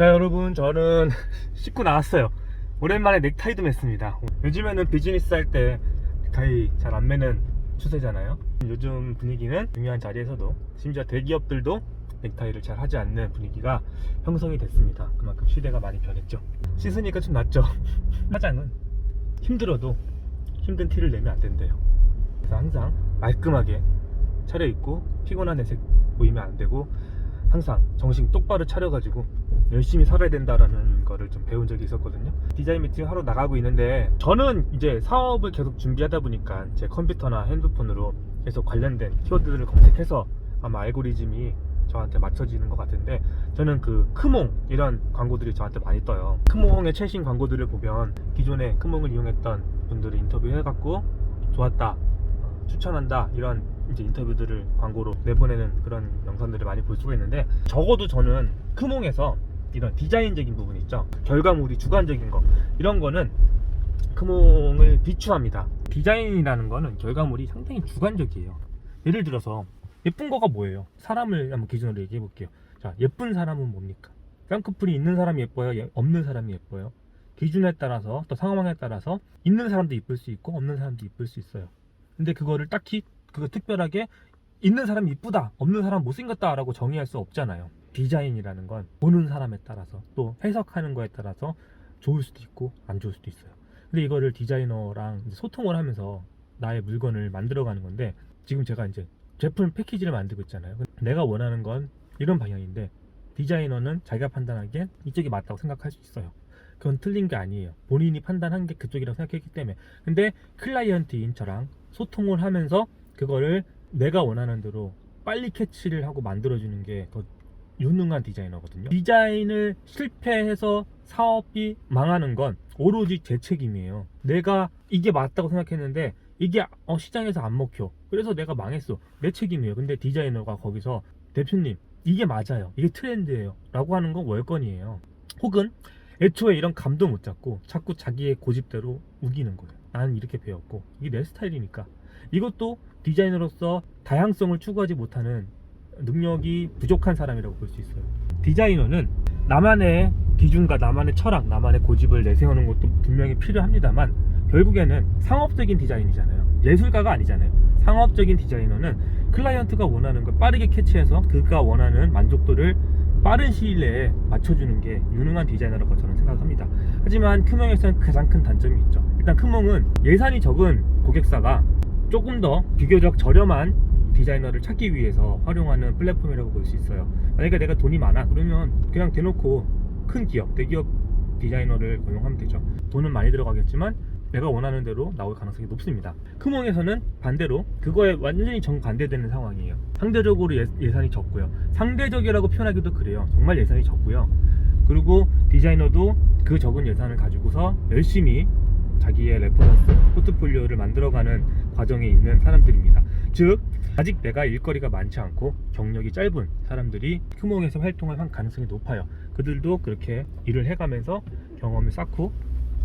자 여러분, 저는 씻고 나왔어요. 오랜만에 넥타이도 맸습니다. 요즘에는 비즈니스 할 때 넥타이 잘 안 매는 추세잖아요. 요즘 분위기는 중요한 자리에서도, 심지어 대기업들도 넥타이를 잘 하지 않는 분위기가 형성이 됐습니다. 그만큼 시대가 많이 변했죠. 씻으니까 좀 낫죠. 화장은 힘들어도 힘든 티를 내면 안 된대요. 그래서 항상 말끔하게 차려입고 피곤한 내색 보이면 안 되고, 항상 정신 똑바로 차려가지고 열심히 살아야 된다라는 거를 좀 배운 적이 있었거든요. 디자인 미팅 하러 나가고 있는데, 저는 이제 사업을 계속 준비하다 보니까 제 컴퓨터나 핸드폰으로 계속 관련된 키워드들을 검색해서 아마 알고리즘이 저한테 맞춰지는 것 같은데, 저는 그 크몽 이런 광고들이 저한테 많이 떠요. 크몽의 최신 광고들을 보면 기존에 크몽을 이용했던 분들을 인터뷰해갖고 좋았다, 추천한다, 이런 이제 인터뷰들을 광고로 내보내는 그런 영상들을 많이 볼 수가 있는데, 적어도 저는 크몽에서 이런 디자인적인 부분 있죠, 결과물이 주관적인 거, 이런 거는 크몽을 비추합니다. 디자인이라는 거는 결과물이 상당히 주관적이에요. 예를 들어서 예쁜 거가 뭐예요? 사람을 한번 기준으로 얘기해 볼게요. 자, 예쁜 사람은 뭡니까? 쌍꺼풀이 있는 사람이 예뻐요? 없는 사람이 예뻐요? 기준에 따라서, 또 상황에 따라서 있는 사람도 이쁠 수 있고 없는 사람도 이쁠 수 있어요. 근데 그거를 딱히 특별하게 있는 사람이 이쁘다, 없는 사람 못생겼다 라고 정의할 수 없잖아요. 디자인이라는 건 보는 사람에 따라서, 또 해석하는 거에 따라서 좋을 수도 있고 안 좋을 수도 있어요. 근데 이거를 디자이너랑 소통을 하면서 나의 물건을 만들어가는 건데, 지금 제가 이제 제품 패키지를 만들고 있잖아요. 내가 원하는 건 이런 방향인데, 디자이너는 자기가 판단하기엔 이쪽이 맞다고 생각할 수 있어요. 그건 틀린 게 아니에요. 본인이 판단한 게 그쪽이라고 생각했기 때문에. 근데 클라이언트인 저랑 소통을 하면서 그거를 내가 원하는 대로 빨리 캐치를 하고 만들어주는 게 더 유능한 디자이너거든요. 디자인을 실패해서 사업이 망하는 건 오로지 제 책임이에요. 내가 이게 맞다고 생각했는데 이게 시장에서 안 먹혀, 그래서 내가 망했어, 내 책임이에요. 근데 디자이너가 거기서 대표님 이게 맞아요, 이게 트렌드예요 라고 하는 건 월권이에요. 혹은 애초에 이런 감도 못 잡고 자꾸 자기의 고집대로 우기는 거예요. 나는 이렇게 배웠고 이게 내 스타일이니까. 이것도 디자이너로서 다양성을 추구하지 못하는 능력이 부족한 사람이라고 볼 수 있어요. 디자이너는 나만의 기준과 나만의 철학, 나만의 고집을 내세우는 것도 분명히 필요합니다만, 결국에는 상업적인 디자인이잖아요. 예술가가 아니잖아요. 상업적인 디자이너는 클라이언트가 원하는 걸 빠르게 캐치해서 그가 원하는 만족도를 빠른 시일 내에 맞춰주는 게 유능한 디자이너라고 저는 생각합니다. 하지만 크몽에서는 가장 큰 단점이 있죠. 일단 크몽은 예산이 적은 고객사가 조금 더 비교적 저렴한 디자이너를 찾기 위해서 활용하는 플랫폼이라고 볼 수 있어요. 만약에 내가 돈이 많아 그러면 그냥 대놓고 큰 기업, 대기업 디자이너를 고용하면 되죠. 돈은 많이 들어가겠지만 내가 원하는 대로 나올 가능성이 높습니다. 크몽에서는 반대로 그거에 완전히 정반대되는 상황이에요. 상대적으로 예산이 적고요. 상대적이라고 표현하기도 그래요. 정말 예산이 적고요. 그리고 디자이너도 그 적은 예산을 가지고서 열심히 자기의 레퍼런스, 포트폴리오를 만들어가는 과정에 있는 사람들입니다. 즉, 아직 내가 일거리가 많지 않고 경력이 짧은 사람들이 크몽에서 활동할 가능성이 높아요. 그들도 그렇게 일을 해가면서 경험을 쌓고,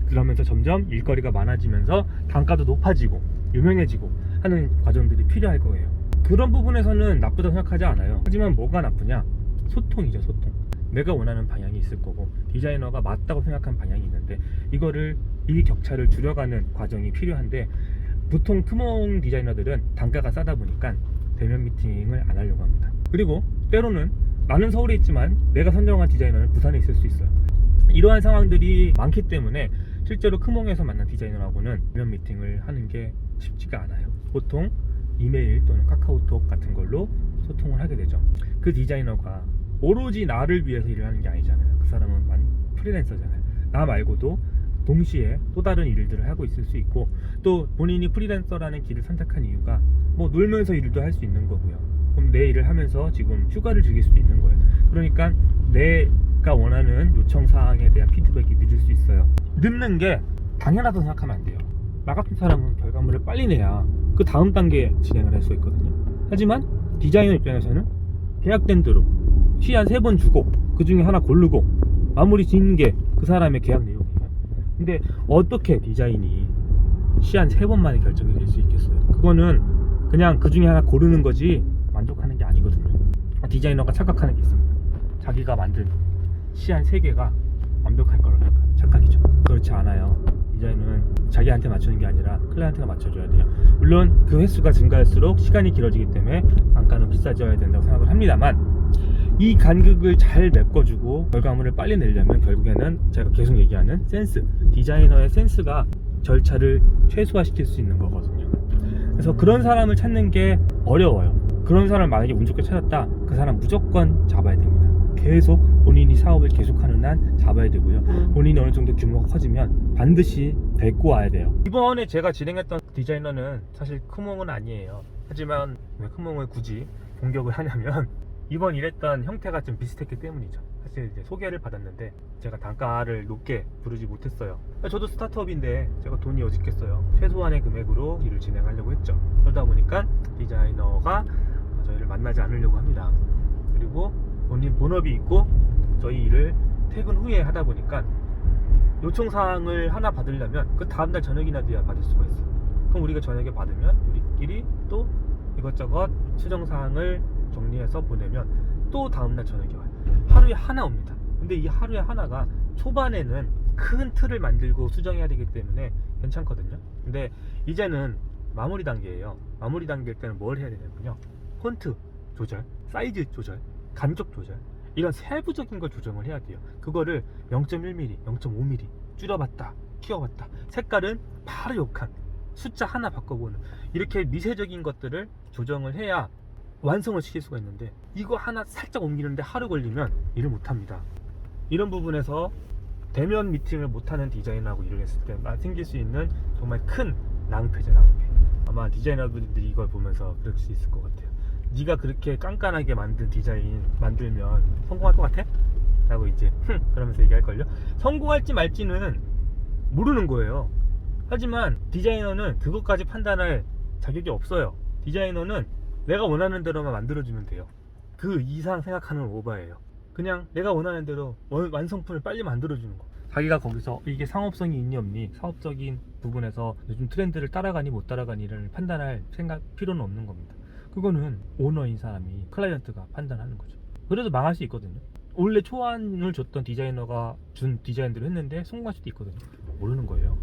그러면서 점점 일거리가 많아지면서 단가도 높아지고 유명해지고 하는 과정들이 필요할 거예요. 그런 부분에서는 나쁘다고 생각하지 않아요. 하지만 뭐가 나쁘냐? 소통이죠, 소통. 내가 원하는 방향이 있을 거고 디자이너가 맞다고 생각한 방향이 있는데, 이 격차를 줄여가는 과정이 필요한데, 보통 크몽 디자이너들은 단가가 싸다 보니까 대면 미팅을 안 하려고 합니다. 그리고 때로는 나는 서울에 있지만 내가 선정한 디자이너는 부산에 있을 수 있어요. 이러한 상황들이 많기 때문에 실제로 크몽에서 만난 디자이너하고는 대면 미팅을 하는 게 쉽지가 않아요. 보통 이메일 또는 카카오톡 같은 걸로 소통을 하게 되죠. 그 디자이너가 오로지 나를 위해서 일을 하는 게 아니잖아요. 그 사람은 프리랜서잖아요. 나 말고도 동시에 또 다른 일들을 하고 있을 수 있고, 또 본인이 프리랜서라는 길을 선택한 이유가 뭐 놀면서 일도 할 수 있는 거고요. 그럼 내 일을 하면서 지금 휴가를 즐길 수도 있는 거예요. 그러니까 내가 원하는 요청 사항에 대한 피드백이 늦을 수 있어요. 늦는 게 당연하다고 생각하면 안 돼요. 나 같은 사람은 결과물을 빨리 내야 그 다음 단계 진행을 할 수 있거든요. 하지만 디자이너 입장에서는 계약된 대로 시 한 3번 주고 그 중에 하나 고르고 마무리 짓는 게 그 사람의 계약 내용이에요. 근데 어떻게 디자인이 시 한 3번 만에 결정이 될 수 있겠어요? 그거는 그냥 그 중에 하나 고르는 거지 만족하는 게 아니거든요. 디자이너가 착각하는 게 있습니다. 자기가 만든 시 한 3개가 완벽할 거라고 착각이죠. 그렇지 않아요. 디자인은 자기한테 맞추는 게 아니라 클라이언트가 맞춰줘야 돼요. 물론 그 횟수가 증가할수록 시간이 길어지기 때문에 단가는 비싸져야 된다고 생각을 합니다만, 이 간극을 잘 메꿔주고 결과물을 빨리 내려면 결국에는 제가 계속 얘기하는 센스, 디자이너의 센스가 절차를 최소화시킬 수 있는 거거든요. 그래서 그런 사람을 찾는 게 어려워요. 그런 사람을 만약에 운 좋게 찾았다, 그 사람 무조건 잡아야 됩니다. 계속 본인이 사업을 계속하는 한 잡아야 되고요. 본인이 어느 정도 규모가 커지면 반드시 데리고 와야 돼요. 이번에 제가 진행했던 디자이너는 사실 크몽은 아니에요. 하지만 왜 크몽을 굳이 공격을 하냐면 이번 일했던 형태가 좀 비슷했기 때문이죠. 사실 이제 소개를 받았는데 제가 단가를 높게 부르지 못했어요. 저도 스타트업인데 제가 돈이 어딨겠어요. 최소한의 금액으로 일을 진행하려고 했죠. 그러다 보니까 디자이너가 저희를 만나지 않으려고 합니다. 그리고 본인 본업이 있고 저희 일을 퇴근 후에 하다 보니까 요청사항을 하나 받으려면 그 다음날 저녁이나 돼야 받을 수가 있어요. 그럼 우리가 저녁에 받으면 우리끼리 또 이것저것 수정사항을 정리해서 보내면 또 다음날 저녁에 와요. 하루에 하나 옵니다. 근데 이 하루에 하나가 초반에는 큰 틀을 만들고 수정해야 되기 때문에 괜찮거든요. 근데 이제는 마무리 단계예요. 마무리 단계일 때는 뭘 해야 되냐면요, 폰트 조절, 사이즈 조절, 간격 조절, 이런 세부적인 걸 조정을 해야 돼요. 그거를 0.1mm, 0.5mm 줄여봤다, 키워봤다, 색깔은 바로 욕한 숫자 하나 바꿔보는, 이렇게 미세적인 것들을 조정을 해야 완성을 시킬 수가 있는데, 이거 하나 살짝 옮기는데 하루 걸리면 일을 못합니다. 이런 부분에서 대면 미팅을 못하는 디자이너하고 일을 했을 때 생길 수 있는 정말 큰 낭패죠, 낭패. 아마 디자이너분들이 이걸 보면서 그럴 수 있을 것 같아요. 네가 그렇게 깐깐하게 만든 디자인 만들면 성공할 것 같아? 라고 이제 그러면서 얘기할걸요. 성공할지 말지는 모르는 거예요. 하지만 디자이너는 그것까지 판단할 자격이 없어요. 디자이너는 내가 원하는 대로만 만들어주면 돼요. 그 이상 생각하는 오바예요. 그냥 내가 원하는 대로 완성품을 빨리 만들어주는 거. 자기가 거기서 이게 상업성이 있니 없니, 사업적인 부분에서 요즘 트렌드를 따라가니 못 따라가니를 판단할 필요는 없는 겁니다. 그거는 오너인 사람이, 클라이언트가 판단하는 거죠. 그래도 망할 수 있거든요. 원래 초안을 줬던 디자이너가 준 디자인대로 했는데 성공할 수도 있거든요. 모르는 거예요.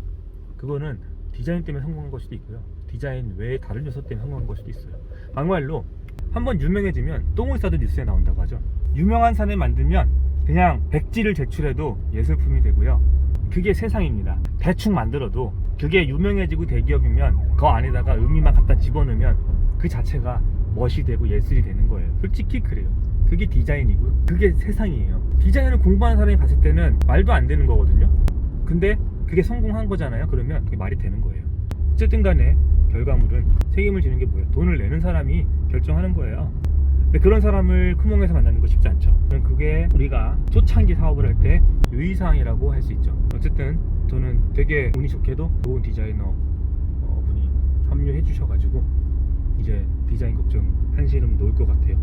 그거는 디자인 때문에 성공한 걸 수도 있고요, 디자인 외에 다른 요소 때문에 성공한 걸 수도 있어요. 막말로 한번 유명해지면 똥을 싸도 뉴스에 나온다고 하죠. 유명한 산을 만들면 그냥 백지를 제출해도 예술품이 되고요, 그게 세상입니다. 대충 만들어도 그게 유명해지고 대기업이면 그 안에다가 의미만 갖다 집어넣으면 그 자체가 멋이 되고 예술이 되는 거예요. 솔직히 그래요. 그게 디자인이고요, 그게 세상이에요. 디자인을 공부하는 사람이 봤을 때는 말도 안 되는 거거든요. 근데 그게 성공한 거잖아요. 그러면 그게 말이 되는 거예요. 어쨌든 간에 결과물은 책임을 지는 게 뭐예요? 돈을 내는 사람이 결정하는 거예요. 근데 그런 사람을 크몽에서 만나는 거 쉽지 않죠. 그게 우리가 초창기 사업을 할 때 유의사항이라고 할 수 있죠. 어쨌든 저는 되게 운이 좋게도 좋은 디자이너 분이 합류해 주셔가지고 이제 디자인 걱정 한시름 놓을 것 같아요.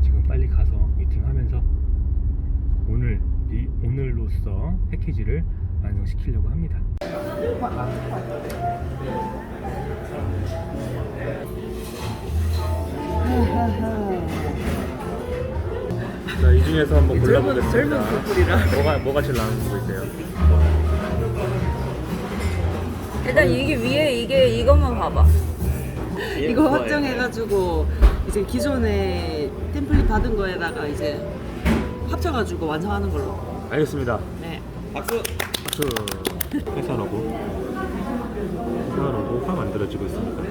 지금 빨리 가서 미팅하면서 오늘로써 패키지를 완성시키려고 합니다. 자, 이 중에서 한번 골라보겠습니다. 젊은 커플이라. 뭐가 제일 나은 거 보이세요? 일단 이게 위에 이것만 봐봐. 이거 확정해가지고 이제 기존에 템플릿 받은 거에다가 이제 합쳐가지고 완성하는 걸로. 알겠습니다. 네. 박수! 회사 로고가 만들어지고 있습니다.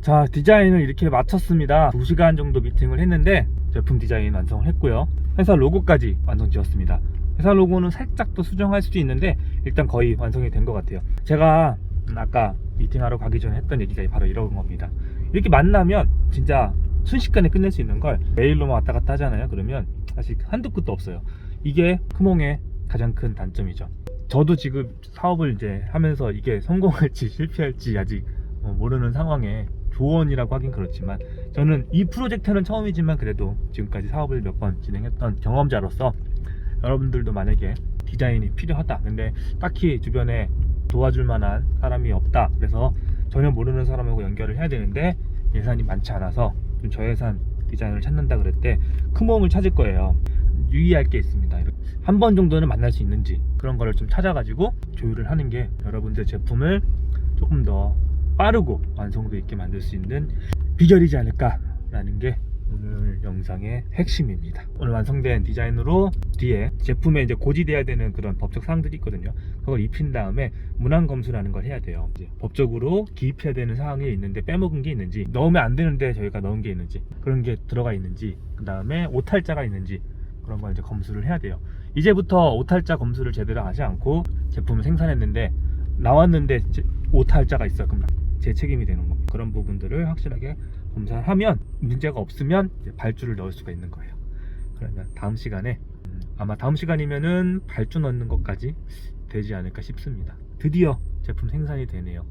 자, 디자인을 이렇게 마쳤습니다. 2시간 정도 미팅을 했는데 제품 디자인 완성을 했고요, 회사 로고까지 완성 지었습니다. 회사 로고는 살짝 더 수정할 수도 있는데 일단 거의 완성이 된 것 같아요. 제가 아까 미팅하러 가기 전에 했던 얘기가 바로 이런 겁니다. 이렇게 만나면 진짜 순식간에 끝낼 수 있는 걸 메일로만 왔다 갔다 하잖아요. 그러면 사실 한도 끝도 없어요. 이게 크몽의 가장 큰 단점이죠. 저도 지금 사업을 이제 하면서 이게 성공할지 실패할지 아직 모르는 상황에 조언이라고 하긴 그렇지만, 저는 이 프로젝트는 처음이지만 그래도 지금까지 사업을 몇 번 진행했던 경험자로서 여러분들도 만약에 디자인이 필요하다, 근데 딱히 주변에 도와줄 만한 사람이 없다, 그래서 전혀 모르는 사람하고 연결을 해야 되는데 예산이 많지 않아서 좀 저예산 디자인을 찾는다 그럴 때 크몽을 찾을 거예요. 유의할 게 있습니다. 한 번 정도는 만날 수 있는지 그런 거를 좀 찾아가지고 조율을 하는 게 여러분들 제품을 조금 더 빠르고 완성도 있게 만들 수 있는 비결이지 않을까라는 게 오늘 영상의 핵심입니다. 오늘 완성된 디자인으로 뒤에 제품에 이제 고지돼야 되는 그런 법적 사항들이 있거든요. 그걸 입힌 다음에 문항 검수라는 걸 해야 돼요. 이제 법적으로 기입해야 되는 사항이 있는데 빼먹은 게 있는지, 넣으면 안 되는데 저희가 넣은 게 있는지, 그런 게 들어가 있는지, 그 다음에 오탈자가 있는지 그런 걸 이제 검수를 해야 돼요. 이제부터 오탈자 검수를 제대로 하지 않고 제품을 생산했는데 나왔는데 오탈자가 있어요. 그럼 제 책임이 되는 겁니다. 그런 부분들을 확실하게 검사를 하면 문제가 없으면 이제 발주를 넣을 수가 있는 거예요. 그러면 다음 시간에 아마 다음 시간이면은 발주 넣는 것까지 되지 않을까 싶습니다. 드디어 제품 생산이 되네요.